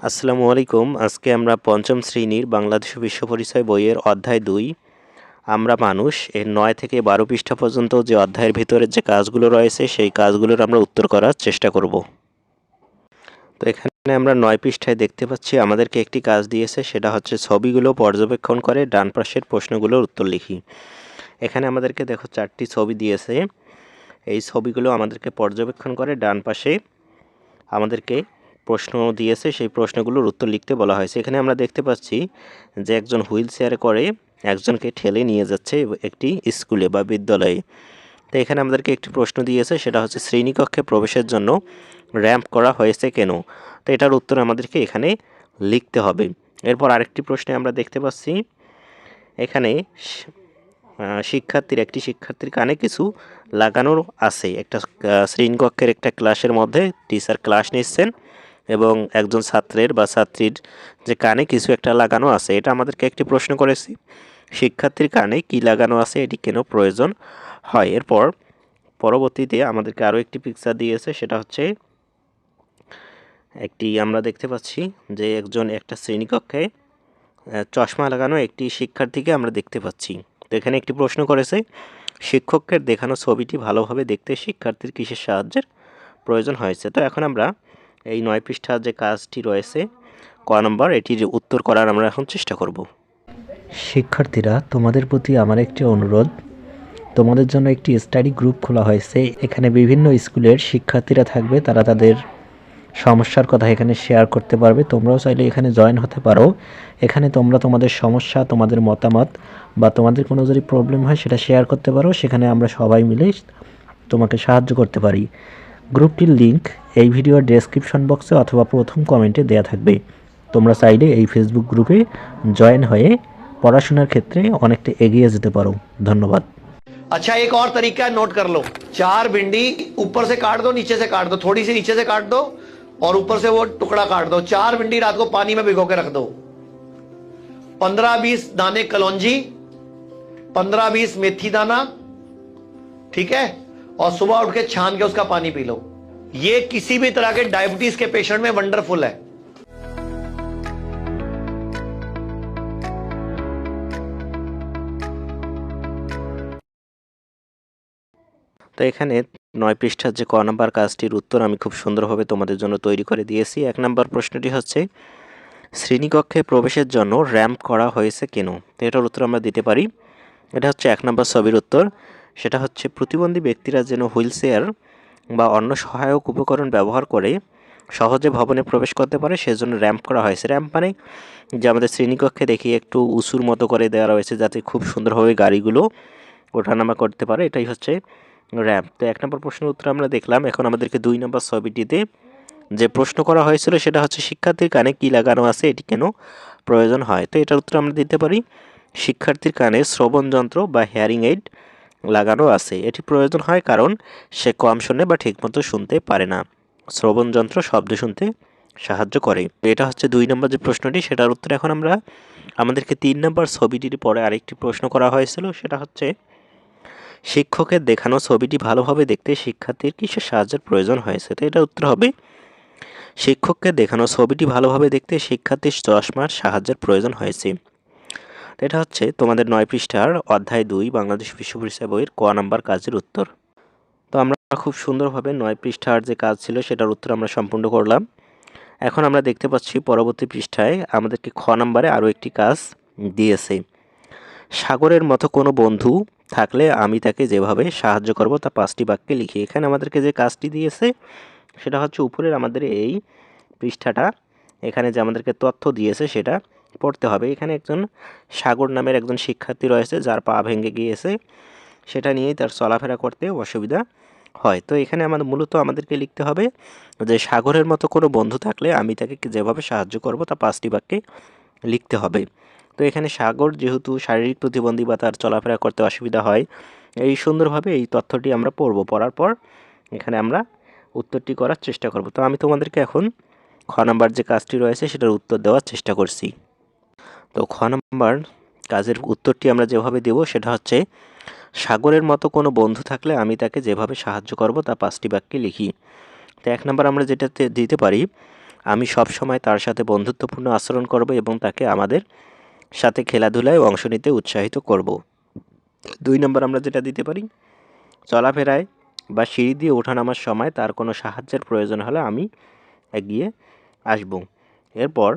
আসসালামু আলাইকুম। আজকে আমরা পঞ্চম শ্রেণীর বাংলাদেশ বিশ্ব পরিচয় বইয়ের অধ্যায় ২ আমরা মানুষ এর ৯ থেকে ১২ পৃষ্ঠা পর্যন্ত যে অধ্যায়ের ভিতরে যে কাজগুলো রয়েছে সেই কাজগুলোর আমরা উত্তর করার চেষ্টা করব। তো এখানে আমরা ৯ পৃষ্ঠায় দেখতে পাচ্ছি আমাদেরকে একটি কাজ দিয়েছে, সেটা হচ্ছে ছবিগুলো পর্যবেক্ষণ করে ডান পাশের প্রশ্নগুলোর উত্তর লিখি। এখানে আমাদেরকে দেখো ৪টি ছবি দিয়েছে। এই ছবিগুলো আমাদেরকে পর্যবেক্ষণ করে ডান পাশে আমাদেরকে প্রশ্ন দিয়েছে, সেই প্রশ্নগুলোর উত্তর লিখতে বলা হয়েছে। এখানে আমরা দেখতে পাচ্ছি যে একজন হুইল চেয়ারে করে একজনকে ঠেলে নিয়ে যাচ্ছে একটি স্কুলে বা বিদ্যালয়ে। তো এখানে আমাদেরকে একটি প্রশ্ন দিয়েছে, সেটা হচ্ছে শ্রেণীকক্ষে প্রবেশের জন্য র্যাম্প করা হয়েছে কেন। তো এটার উত্তর আমাদেরকে এখানে লিখতে হবে। এরপর আরেকটি প্রশ্নে আমরা দেখতে পাচ্ছি এখানে একটি শিক্ষার্থীর কানে কিছু লাগানোর আছে। একটা শ্রেণীকক্ষের একটা ক্লাসের মধ্যে টিচার ক্লাস নিচ্ছেন এবং একজন ছাত্রের বা ছাত্রীর যে কানে কিছু একটা লাগানো আছে, এটা আমাদেরকে একটি প্রশ্ন করেছি, শিক্ষার্থীর কানে কি লাগানো আছে, এটি কেন প্রয়োজন হয়। এরপর পরবর্তীতে আমাদেরকে আরও একটি পিকচার দিয়েছে, সেটা হচ্ছে আমরা দেখতে পাচ্ছি যে একটা শ্রেণীকক্ষে চশমা লাগানো একটি শিক্ষার্থীকে আমরা দেখতে পাচ্ছি। তো এখানে একটি প্রশ্ন করেছে, শিক্ষকের দেখানো ছবিটি ভালোভাবে দেখতে শিক্ষার্থীর কিসের সাহায্যের প্রয়োজন হয়েছে। তো এখন আমরা এই ৯ পৃষ্ঠার যে কাজটি রয়েছে ক নম্বর, এটির উত্তর করার আমরা এখন চেষ্টা করব। শিক্ষার্থীরা, তোমাদের প্রতি আমার একটি অনুরোধ, তোমাদের জন্য একটি স্টাডি গ্রুপ খোলা হয়েছে। এখানে বিভিন্ন স্কুলের শিক্ষার্থীরা থাকবে, তারা তাদের সমস্যার কথা এখানে শেয়ার করতে পারবে। তোমরাও চাইলে এখানে জয়েন হতে পারো। এখানে তোমরা তোমাদের সমস্যা, তোমাদের মতামত বা তোমাদের কোনো যদি প্রবলেম হয় সেটা শেয়ার করতে পারো। সেখানে আমরা সবাই মিলে তোমাকে সাহায্য করতে পারি। গ্রুপটির লিংক এই ভিডিওর ডেসক্রিপশন বক্সে অথবা প্রথম কমেন্টে দেয়া থাকবে। তোমরা চাইলে এই ফেসবুক গ্রুপে জয়েন হয়ে পড়াশোনার ক্ষেত্রে অনেকটা এগিয়ে যেতে পারো। ধন্যবাদ। अच्छा, एक और तरीका है, नोट कर लो। 4 भिंडी ऊपर से काट दो, नीचे से काट दो, थोड़ी सी नीचे से काट दो और ऊपर से वो टुकड़ा काट दो। 4 भिंडी रात को पानी में भिगो के रख दो। 15-20 दाने कलौंजी, 15-20 मेथी दाना, ठीक है, और सुबह उठ के छान के उसका पानी पी लो। ये किसी भी तरह के डायबिटीज के पेशेंट में वंडरफुल है। তো এখানে ৯ পৃষ্ঠার যে ক নম্বর কাজটির উত্তর আমি খুব সুন্দরভাবে তোমাদের জন্য তৈরি করে দিয়েছি। ১ নম্বর প্রশ্নটি হচ্ছে, শ্রেণীকক্ষে প্রবেশের জন্য র্যাম্প করা হয়েছে কেন। তো এটার উত্তর আমরা দিতে পারি। এটা হচ্ছে ১ নম্বর ছবির উত্তর। সেটা হচ্ছে প্রতিবন্ধী ব্যক্তিরা যেন হুইল চেয়ার বা অন্য সহায়ক উপকরণ ব্যবহার করে সহজে ভবনে প্রবেশ করতে পারে, সেজন্য র্যাম্প করা হয়েছে। র্যাম্প মানে যে আমাদের শ্রেণীকক্ষে দেখি একটু উঁচুর মতো করে দেওয়া রয়েছে, যাতে খুব সুন্দরভাবে গাড়িগুলো ওঠানামা করতে পারে, এটাই হচ্ছে র্যাম্প। তো ১ নম্বর প্রশ্নের উত্তর আমরা দেখলাম। এখন আমাদেরকে ২ নম্বর ছবিটিতে যে প্রশ্ন করা হয়েছিল সেটা হচ্ছে, শিক্ষার্থীর কানে কি লাগানো আছে, এটি কেন প্রয়োজন হয়। তো এটার উত্তর আমরা দিতে পারি, শিক্ষার্থীর কানে শ্রবণ যন্ত্র বা হিয়ারিং এইড লাগানো আছে। এটি প্রয়োজন হয় কারণ সে কম শোনে বা ঠিকমতো শুনতে পারে না। শ্রবণ যন্ত্র শব্দ শুনতে সাহায্য করে। এটা হচ্ছে ২ নম্বর যে প্রশ্নটি, সেটার উত্তর এখন আমরা আমাদেরকে ৩ নম্বর ছবিটির পরে আরেকটি প্রশ্ন করা হয়েছিল, সেটা হচ্ছে, শিক্ষকের দেখানো ছবিটি ভালোভাবে দেখতে শিক্ষার্থীর কিসের সাহায্যের প্রয়োজন হয়েছে। তো এটা উত্তর হবে, শিক্ষককে দেখানো ছবিটি ভালোভাবে দেখতে শিক্ষার্থীর চশমার সাহায্যের প্রয়োজন হয়েছে। তো এটা হচ্ছে তোমাদের ৯ পৃষ্ঠার অধ্যায় ২ বাংলাদেশ বিশ্ব পরিচয় বইয়ের ক নাম্বার কাজের উত্তর। তো আমরা খুব সুন্দরভাবে ৯ পৃষ্ঠার যে কাজ ছিল সেটার উত্তর আমরা সম্পূর্ণ করলাম। এখন আমরা দেখতে পাচ্ছি পরবর্তী পৃষ্ঠায় আমাদেরকে খ নাম্বারে আরও একটি কাজ দিয়েছে। সাগরের মতো কোনো বন্ধু থাকলে আমি তাকে যেভাবে সাহায্য করব তা ৫টি বাক্যে লিখি। এখানে আমাদেরকে যে কাজটি দিয়েছে সেটা হচ্ছে, উপরের আমাদের এই পৃষ্ঠাটা, এখানে যে আমাদেরকে তথ্য দিয়েছে সেটা পড়তে হবে। এখানে একজন সাগর নামের একজন শিক্ষার্থী রয়েছে, যার পা ভেঙে গিয়েছে, সেটা নিয়েই তার চলাফেরা করতে অসুবিধা হয়। তো এখানে মূলত আমাদেরকে লিখতে হবে যে সাগরের মতো কোনো বন্ধু থাকলে আমি তাকে যেভাবে সাহায্য করব তা ৫টি বাক্যে লিখতে হবে। তো এখানে সাগর যেহেতু শারীরিক প্রতিবন্ধী বা তার চলাফেরা করতে অসুবিধা হয়, এই সুন্দরভাবে এই তথ্যটি আমরা পড়ব। পড়ার পর এখানে আমরা উত্তরটি করার চেষ্টা করব। তো আমি তোমাদেরকে এখন খ নাম্বার যে কাজটি রয়েছে সেটার উত্তর দেওয়ার চেষ্টা করছি। তো খ নাম্বার কাজের উত্তরটি আমরা যেভাবে দেব সেটা হচ্ছে, সাগরের মতো কোনো বন্ধু থাকলে আমি তাকে যেভাবে সাহায্য করব তা ৫টি বাক্যে লিখি। তো ১ নাম্বার আমরা যেটাতে দিতে পারি, আমি সব সময় তার সাথে বন্ধুত্বপূর্ণ আচরণ করব এবং তাকে আমাদের সাথে খেলাধুলায় অংশ নিতে উৎসাহিত করব। 2 নম্বর আমরা যেটা দিতে পারি, চলাফেরায় বা সিঁড়ি দিয়ে ওঠানামার সময় তার কোনো সাহায্যের প্রয়োজন হলে আমি এগিয়ে আসব। এরপর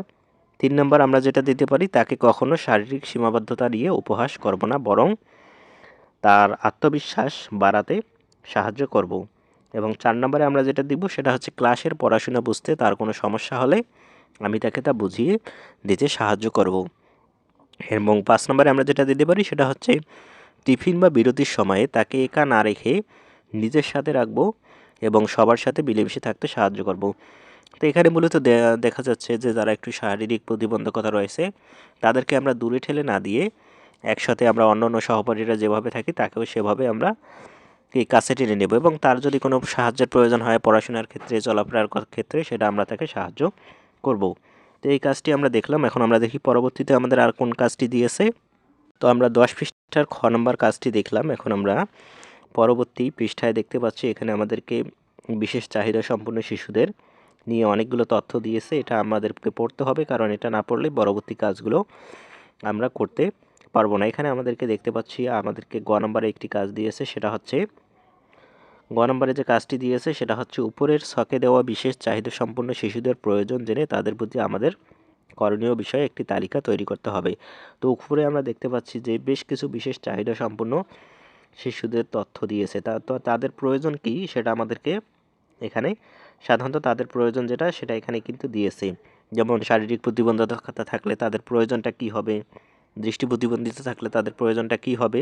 3 নম্বর আমরা যেটা দিতে পারি, তাকে কখনো শারীরিক সীমাবদ্ধতা নিয়ে উপহাস করব না, বরং তার আত্মবিশ্বাস বাড়াতে সাহায্য করব। এবং 4 নম্বরে আমরা যেটা দিব সেটা হচ্ছে ক্লাসের পড়াশোনা বুঝতে তার কোনো সমস্যা হলে আমি তাকে তা বুঝিয়ে দিতে সাহায্য করব। এবং 5 নম্বরে আমরা যেটা দিতে পারি সেটা হচ্ছে টিফিন বা বিরতির সময়ে তাকে একা না রেখে নিজের সাথে রাখবো এবং সবার সাথে মিলেমিশে থাকতে সাহায্য করব। তো এখানে মূলত দেখা যাচ্ছে যে যারা একটু শারীরিক প্রতিবন্ধকতা রয়েছে তাদেরকে আমরা দূরে ঠেলে না দিয়ে একসাথে আমরা অন্যান্য সহপাঠীরা যেভাবে থাকি তাকেও সেভাবে আমরা এই কাছে টেনে নেব এবং তার যদি কোনো সাহায্যের প্রয়োজন হয় পড়াশোনার ক্ষেত্রে, চলাফেরার ক্ষেত্রে, সেটা আমরা তাকে সাহায্য করব। তো এই কাজটি আমরা দেখলাম। এখন আমরা দেখি পরবর্তীতে আমাদের আর কোন কাজটি দিয়েছে। তো আমরা 10 পৃষ্ঠার খ নম্বর কাজটি দেখলাম। এখন আমরা পরবর্তী পৃষ্ঠায় দেখতে পাচ্ছি এখানে আমাদেরকে বিশেষ চাহিদা সম্পন্ন শিশুদের নিয়ে অনেকগুলো তথ্য দিয়েছে। এটা আমাদেরকে পড়তে হবে, কারণ এটা না পড়লে পরবর্তী কাজগুলো আমরা করতে পারবো না। এখানে আমাদেরকে দেখতে পাচ্ছি আমাদেরকে গ নম্বরে একটি কাজ দিয়েছে, সেটা হচ্ছে গ নম্বরে যে কাজটি দিয়েছে সেটা হচ্ছে উপরের ছকে দেওয়া বিশেষ চাহিদা সম্পন্ন শিশুদের প্রয়োজন জেনে তাদের প্রতি আমাদের করণীয় বিষয়ে একটি তালিকা তৈরি করতে হবে। তো উপরে আমরা দেখতে পাচ্ছি যে বেশ কিছু বিশেষ চাহিদা সম্পন্ন শিশুদের তথ্য দিয়েছে। তো তাদের প্রয়োজন কি সেটা আমাদেরকে এখানে সাধারণত তাদের প্রয়োজন যেটা সেটা এখানে কিন্তু দিয়েছে। যেমন শারীরিক প্রতিবন্ধকতা থাকলে তাদের প্রয়োজনটা কি হবে, দৃষ্টি প্রতিবন্ধিতা থাকলে তাদের প্রয়োজনটা কি হবে,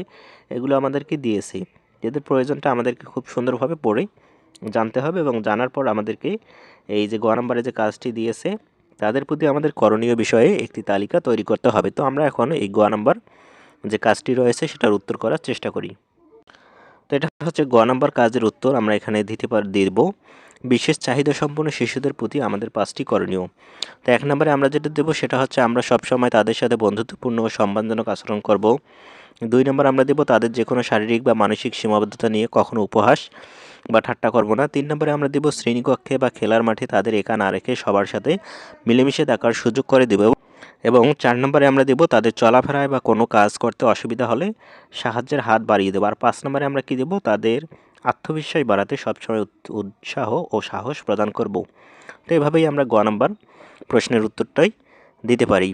এগুলো আমাদেরকে দিয়েছে। এদের প্রয়োজনটা আমাদেরকে খুব সুন্দরভাবে পড়ে জানতে হবে এবং জানার পর আমাদেরকে এই যে গ নম্বরে যে কাজটি দিয়েছে তাদের প্রতি আমাদের করণীয় বিষয়ে একটি তালিকা তৈরি করতে হবে। তো আমরা এখন এই গ নম্বর যে কাজটি রয়েছে সেটার উত্তর করার চেষ্টা করি। তো এটা হচ্ছে গ নম্বর কাজের উত্তর। আমরা এখানে দিব বিশেষ চাহিদা সম্পন্ন শিশুদের প্রতি আমাদের 5টি করণীয়। তো 1 নম্বরে আমরা যেটা দেবো সেটা হচ্ছে আমরা সবসময় তাদের সাথে বন্ধুত্বপূর্ণ ও সম্মানজনক আচরণ করব। 2 নম্বর আমরা দেব তাদের যে কোনো শারীরিক বা মানসিক সীমাবদ্ধতা নিয়ে কখনো উপহাস বা ঠাট্টা করব না। 3 নম্বরে আমরা দেব শ্রেণীকক্ষে বা খেলার মাঠে তাদের একা না রেখে সবার সাথে মিলেমিশে থাকার সুযোগ করে দেব। এবং 4 নম্বরে আমরা দেব তাদের চলাফেরায় বা কোনো কাজ করতে অসুবিধা হলে সাহায্যের হাত বাড়িয়ে দেবো। আর 5 নম্বরে আমরা কি দেব, তাদের আত্মবিশ্বাস বাড়াতে সবসময় উৎসাহ ও সাহস প্রদান করব। তো এভাবেই আমরা গ নম্বর প্রশ্নের উত্তরটাই দিতে পারি।